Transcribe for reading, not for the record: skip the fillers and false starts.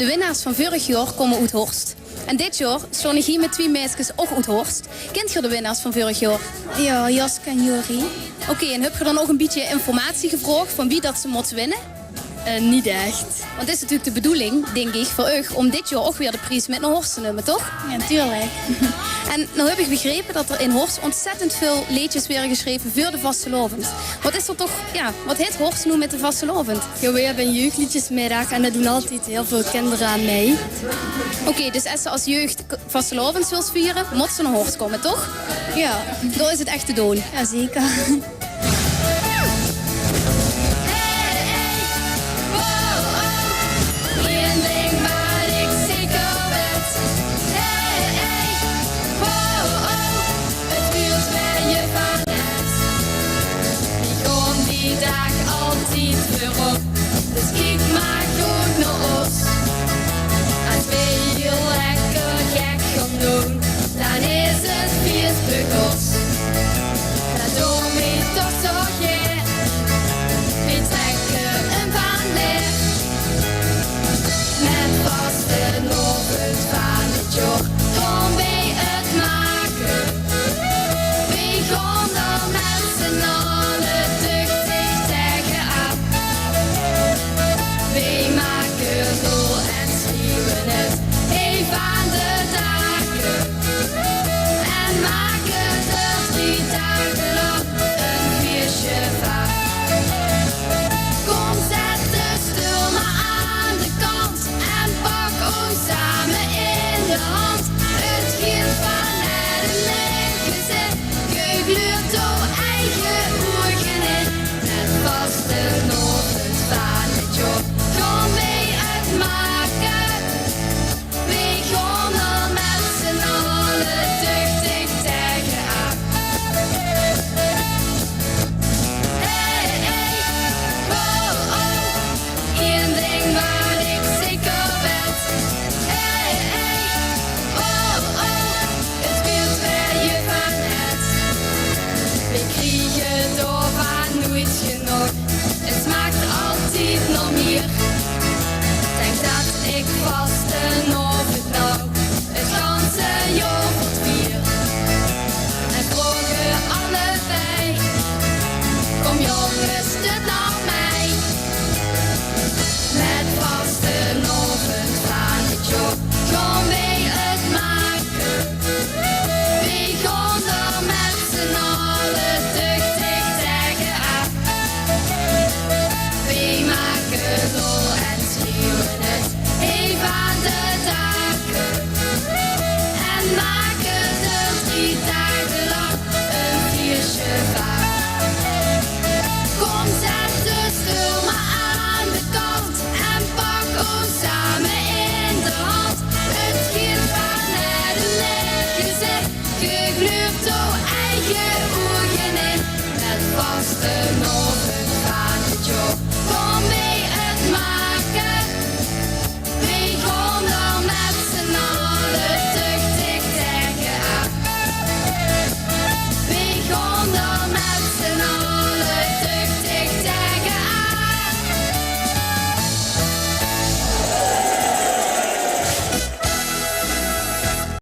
De winnaars van vorig jaar komen uit Horst. En dit jaar staan ik hier met 2 meisjes ook uit Horst. Kent je de winnaars van vorig jaar? Ja, Jaske en Jori. Oké, en heb je dan ook een beetje informatie gevraagd van wie dat ze moeten winnen? Niet echt. Want het is natuurlijk de bedoeling, denk ik, voor u om dit jaar ook weer de prijs met naar Horst te nemen, toch? Ja, tuurlijk. En nou heb ik begrepen dat er in Horst ontzettend veel liedjes werden geschreven voor de vastelovend. Wat is er toch, ja, wat heet Horst nu met de vastelovend? Ja, we hebben een jeugdliedjesmiddag en daar doen altijd heel veel kinderen aan mee. Oké, dus als ze als jeugd vastelovend wil vieren, moet ze naar Horst komen, toch? Ja. Daar is het echt te doen. Ja, zeker. Dus kijk maar goed naar ons. Als wij hier lekker gek gaan doen, dan is het feest begonnen. Dat doen we toch zo gek. We trekken een van leer. Met vastelovend van het jaar gaan wij het maken. We gaan er met z'n allen duchtig tegenaan. We maken rol en schreeuwen het even aan de daken. En maken er 3 dagen lang een feestje van. Kom, zet de stoel maar aan de kant en pak ons samen in de hand. Het gilt van het lichtgezet, gegluurd door eigen ogen in. Met vastelovend van het jaar gaan wij het maken. We gaan er met z'n allen duchtig tegenaan. Hey, hey, oh, oh, één ding waar ik zeker ben. Hey, hey, oh, oh, het wilt waar je van hebt. We kriegen daarvan nooit genoeg. Het smaakt altijd nog meer. Denk dat ik vastelovend nou het ganse jaar vier. En vroegen allebei, kom jongens, stut naar mij. Met vastelovend van het jaar gaan wij het maken. We gaan er met z'n allen duchtig tegenaan. We maken rol en schreeuwen het even aan de daken. En maken er 3 dagen lang een feestje van. Kom, zet de stoel maar aan de kant en pak ons samen in de hand. Het gilt van het lichtgezet, gegluurd door eigen ogen in. Met vaste